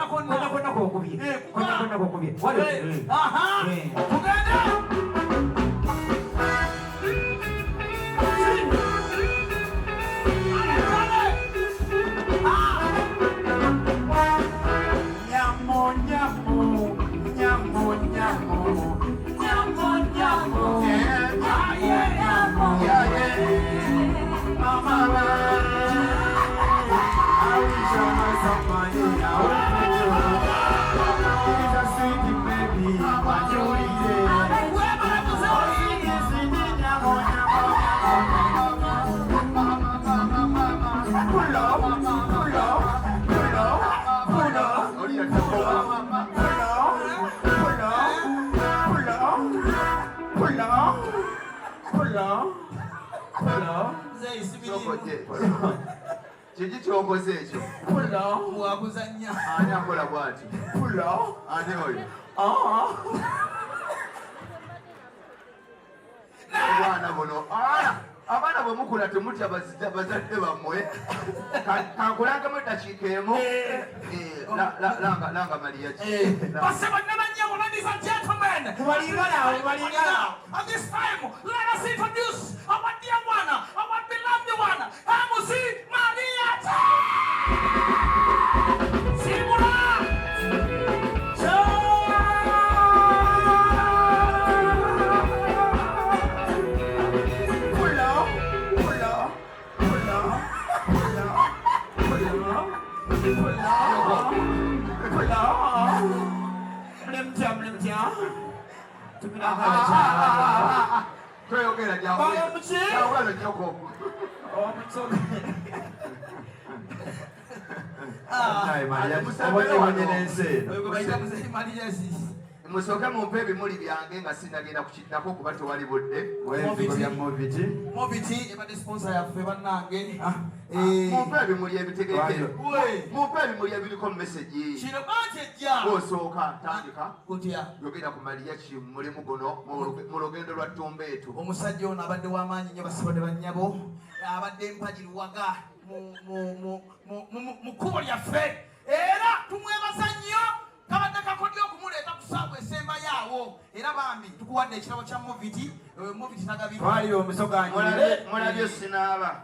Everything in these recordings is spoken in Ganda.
konna kokubye konna kokubye aha tugende Kiki kyokoze ekyo? Wakuzanya. Ani akola bw'ati? Ani oyo? Obwana buno. Abaana bwe mukula temutya bazadde bammwe. Kankulangemu eddakiika emu. Langa Mariya ki? Basebanyabanyabo, ladies and gentlemen. At this time, let us introduce our dear one, our beloved one, MC Maria T. Simula. Toyogera jawulano nyoko. Musooke mumpe ebimuli byange nga sinnagenda kukiddako kuba tewali budde. Moviti ebadde sponsor yaffe bannange. Mumpe ebimuli ebitegeke. Mumpe ebimuli ebiriko message. Kino bakijja. Osooka tandika. Kutya. Yogera ku Mariya ki mulimu guno mu lugendo lwa Ttumbeetu. Omusajja ono abadde w'amaanyi nnyo basibadde bannyabo. Abadde mpajiruwaga mu kkubo lyaffe. Era tumwebaza nnyo. Kabadde kakodyo okumuleeta ku ssaawa esemba yaawo. Era bambi tukuwadde ekirabo kya Moviti. Moviti nagabirwa. Twali omusoga mulabye sinaaba.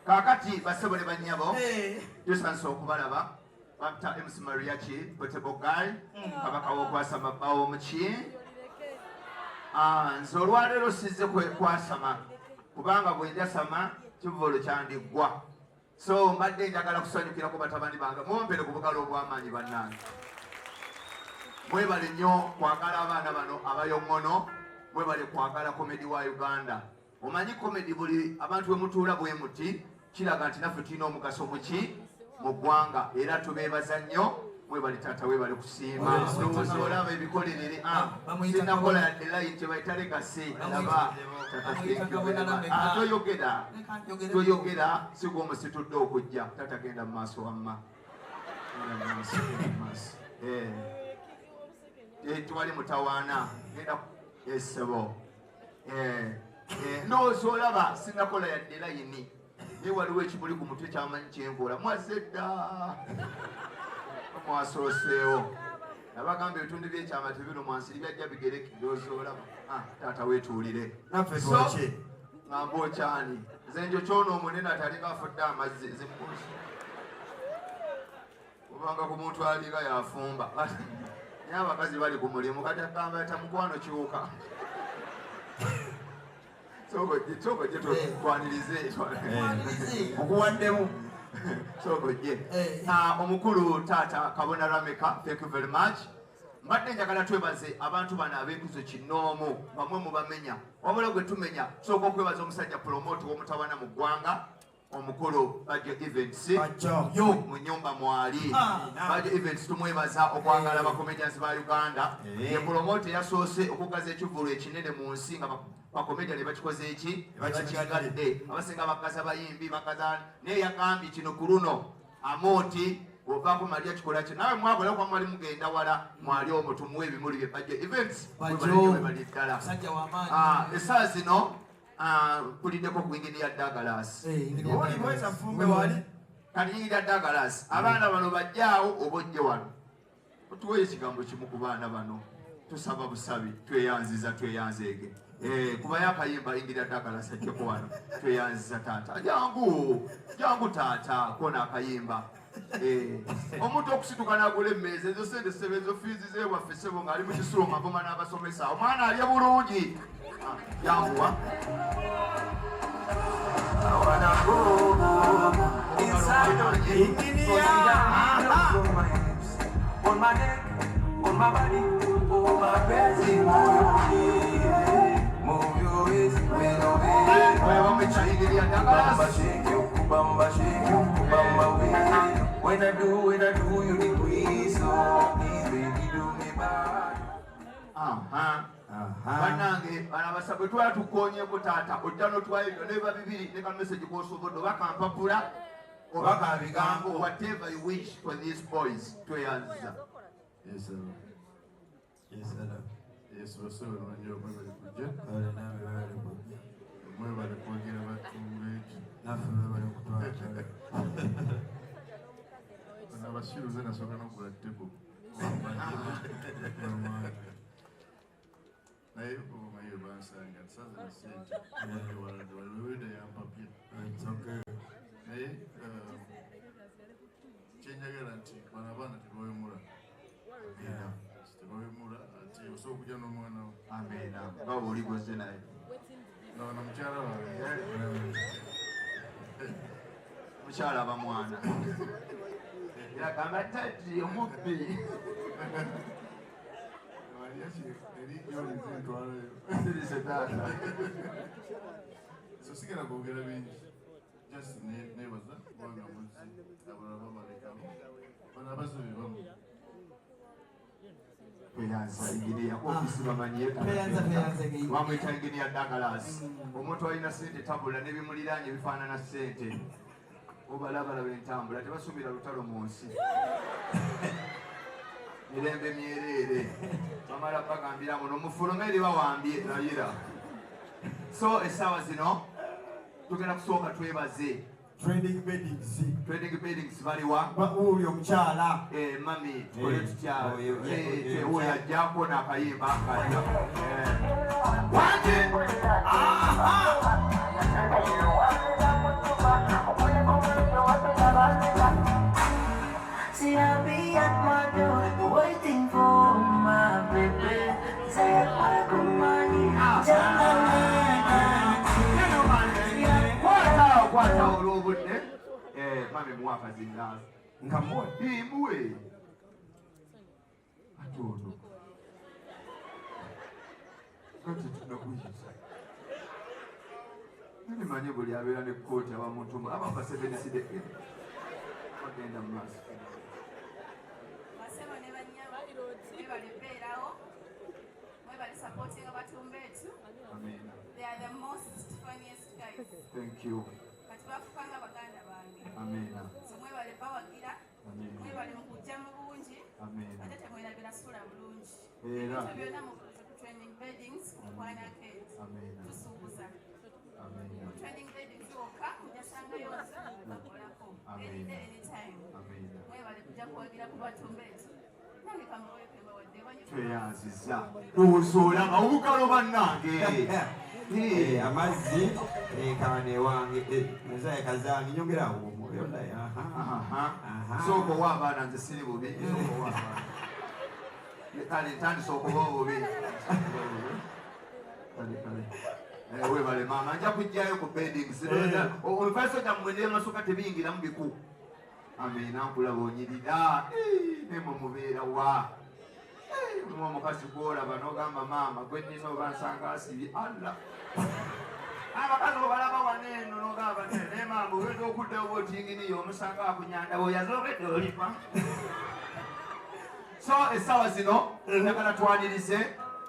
Kaakati basebole bannyabo. Tusanse okubalaba. Bapta MC Maria ki, Potable Guy. Kabaka w'okwasama bbawo muki. Nze olwaleero sizze kwasama. Kubanga bwe njasama kivolo kyandiggwa. So mbadde njagala kusanyukira ku batabani bange mumpere ku bugalo obw'amaanyi bannange. Mwebale nnyo kwagala abaana bano abayongono, mwebale kwagala komedi wa Uganda. Omanyi komedi buli abantu bwe mutuula bwe muti kiraga nti naffe tulina omugaso muki mu ggwanga era tubeebaza nnyo. Mwebale taata weebale kusiima. Ndowooza olaba ebikolerere sinnakola yadde layiti bayita legasi. Laba toyogera sigwa omusitudde okujja tata genda mu maaso wamma. Twali mutawaana genda essebo. Ndowooza olaba sinnakola yadde layini naye waliwo ekimuli ku mutwe kyamanyi kyenkola mwazze dda mwasooseewo. Nabagamba ebitundu by'ekyama tebino mwansiri byajja bigereki. Ndowooza olaba taata weetuulire naffe twoki ngamba okyani nze njo kyono omunene atalinga afudde amazzi zimbuusi kubanga ku muntu alinga yafumba naye abakazi bali ku mulimu kati agamba tamukwano kiwuka sogojje twanirize okuwaddemu sogojje. Omukulu taata Kabona Rameka, thank you very much. Mbadde njagala twebaze abantu bano ab'enkuzo kinoomu bamwe mubamenya wabula gwe tumenya sooka okwebaza omusajja promote w'omutawana mu ggwanga omukulu Badjo Events yo mu nnyumba mwali. Badjo Events tumwebaza okwagala abakomedians ba Uganda. Ye promote yasoose okugaza ekivulu ekinene mu nsi nga bakomedian bakikoze eki bakigadde abasinga bakaza bayimbi bakaza naye yagambye kino ku luno Amooti ovaako Maria kikola kye nawe mwakola kwa mwali mugenda wala mwali omwo tumuwe ebimuli bye Badjo Events webali ddala. Essaawa zino kuliddeko ku ingini ya Douglas kanyingira Douglas abaana bano bajjaawo obojje wano tuwe ekigambo kimu ku baana bano tusaba busabi tweyanzeege kuba yakayimba ingira Douglas ajjeko wano tweyanziza taata jangu taata kona akayimba omuntu okusituka n'agula emmeza ezo sente sebezo fiizi zewaffe ssebo ng'ali mu kisulo ng'avuma n'abasomesa omwana alya bulungi janguwa on my neck, on my body, oh my crazy, move your waist, bamba shake you, bamba way. When I do, you decrease, so please baby do me bad. Banange banabasabwe twala tukonyeko taata ojja notwalira neba bibiri ne ka message kosobodo bakampapula oba bigambo whatever you wish for these boys tweyanza. Yes sir. Yes wasoro nyo mwebale kujja. Mwebale kwogera batumbe. Nafe mwebale kutwala. Abashiru zena soka nokula tebo. Naye omaye bansanga saza sente waliwede yampapye naye kyenjagala nti bano abaana tebawemula ati osobola okujja n'omwana wo amena nga oli gozze naye nona mukyala wawe mukyala bamwana yagamba tati omubbi so sigala kwogera bingi just nebaza kubanga muzi abalala babalekamu bano abasobi bamu tweyanza inginiya ofisi bamanyiye bamwita inginiya Douglas omuntu alina sente tabula nebimuliranye bifaanana sente obalabala bentambula tebasubira lutalo mu nsi mirembe myerere bamala bagambira muno mufulume eri bawambye layira so essaawa zino tugenda kusooka twebaze Trading beddings baliwa uli omukyala mami ole tutya oyo ajjako n'akayimba kajja wanje See, I'll be at my door waiting for my baby. Say, I got money. kwata olwobudde mami muwaka zingaza muwe atono kati tunakuyisa nimanye buli abeera ne kooti abamuntu ababasebeniside bagenda mu maaso They are the most funniest guys. Thank you. Katubafukanga baganda bange. Amen. Somwe bale bawagira. Amen. Mwe bale mukujja mu bungi. Amen. Ate temwerabira sula bulungi. Era. Tubyona mu training beddings kwana kids. Amen. Tusuubuza. Amen. Training beddings oka mujasanga yose bakolako. Amen. Anytime. Amen. Mwe bale kujja kuwagira ku batumbeti. Nange kamwe pemba wadde banyi. Tweyanziza. Tuwusuula mawukalo bannange. amazzi kane wange nzaye kazange nyongera omwoyo ndaye sooka owa abaana nze siri bubi kale ntandisa okuba obubi webale maama nja kujjayo ku beddings ebifaliso gyammwe n'emasuka tebiyingiramu biku amina nkulaba onyirira nemwe mubeera wa omukazi gwolaba n'ogamba maama gwe nnina oba nsanga asibye alla abakazi obalaba waneeno n'ogamba ne maama obedde okuddayo oba otinginiyo omusanga akunyanda oyaze obedde olipa so essaawa zino njagala twanirize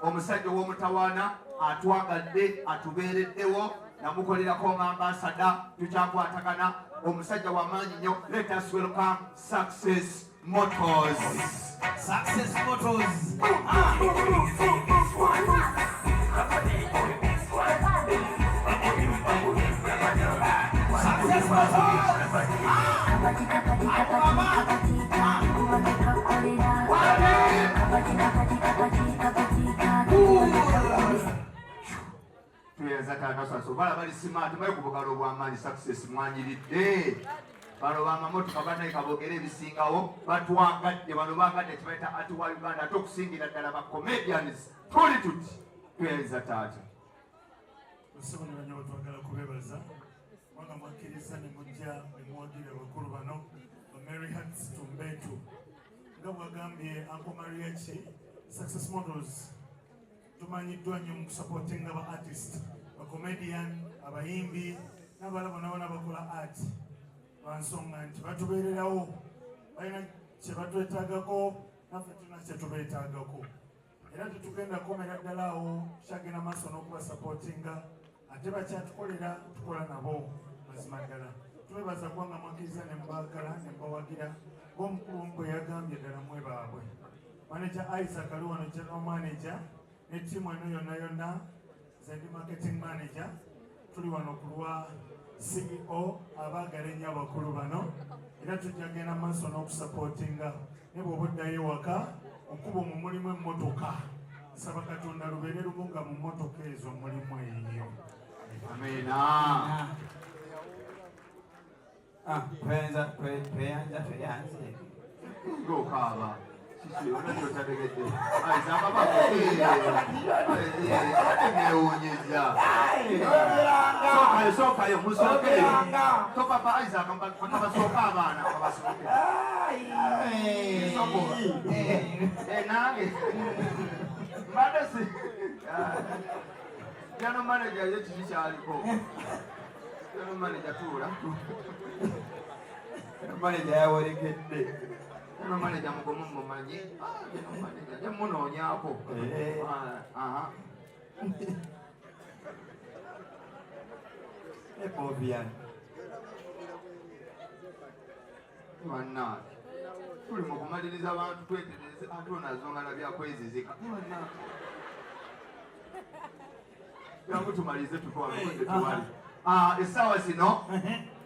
omusajja ow'omutawaana atwagadde atubeereddewo namukolerako ng'ambasada tukyakwatagana omusajja w'amaanyi nnyo let us welcome Success Motors. Success Motors. Success Motors. Tuyeza tatasaso bala bali smart bayi kubugalo bw'amaanyi success mwanyiridde bano bamamotoka banaye kabogere ebisingawo batwagadde bano bagadde kibaita ati wa Uganda ate okusingira ddala ba comedians tuli tuti tuyeza taata Osobona nnyo twagala kubebaza mwanga mwakkiriza ne mujja ne muwagira abakulu bano Mary Hats Tumbetu nga bwagambye Uncle Mariachi Success Models tumanyiddwa nnyo mu kusupportinga ba artist ba comedian abayimbi n'abalala bonna bakola art bansonga nti batubeererawo balina kye batwetaagako naffe tulina kye tubeetaagako era tetugenda komera ddala awo kyagenda maaso n'okubasupportinga ate bakyatukolera tukola nabo mazima ddala twebaza kubanga mwakkiriza ne mubaagala ne mubawagira ng'omukulu bwe yagambye ddala mwe baabwe manager Isaac ali wano general manager ne ttiimu eno yonna yonna zendi marketing manager tuli wano ku lwa CEO abaagala ennyo abakulu bano era tujja genda maaso n'okusupportinga ne bw'oba oddayo ewaka okuba mu mulimu emmotoka nsaba Katonda lubeere lumu nga mu mmotoka ezo mulimu eyo amina tweyanze ng'okaaba sokayo musokeyo so papa Isaac bakabasooka abaana kabasooke nange mbadde si jano manager ye kiki kyaliko jano manager tuula manager yawolekedde jano manager mugomu mumanyi jano manager jemunoonyaako Epovian bannange tuli mu kumaliriza abantu twetereze ate onazonga na byakwezizika jangu tumalize tutwalekode tuwali essaawa zino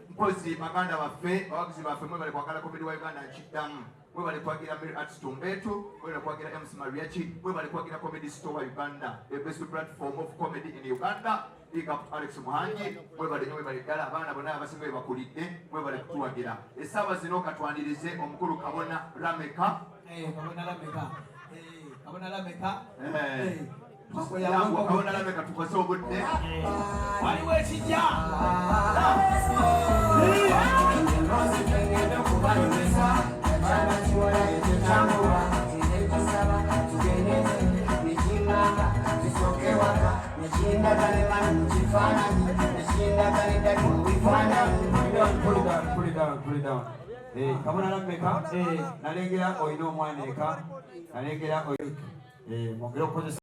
mpozi baganda baffe abaguzi baffe mwe bali kwagala komedi wa Uganda nkiddamu mwe bali kwagira Mary Hats Tumbetu mwe bali kwagira MC Mariachi mwe bali kwagira Comedy Store wa Uganda the best platform of comedy in Uganda. Big up Alex Muhangi mwe bali nyo mwe bali ddala abaana bonna abasinga bakulidde mwe bali kutuwagira essaawa zino katwanirize omukulu Kabona Lameka Kabona Lameka Kabona Lameka tukose obudde waliwo ekijja Pull it down. Kabona Lameka nalengera oyina omwana eka nalengera mwongere okukozesa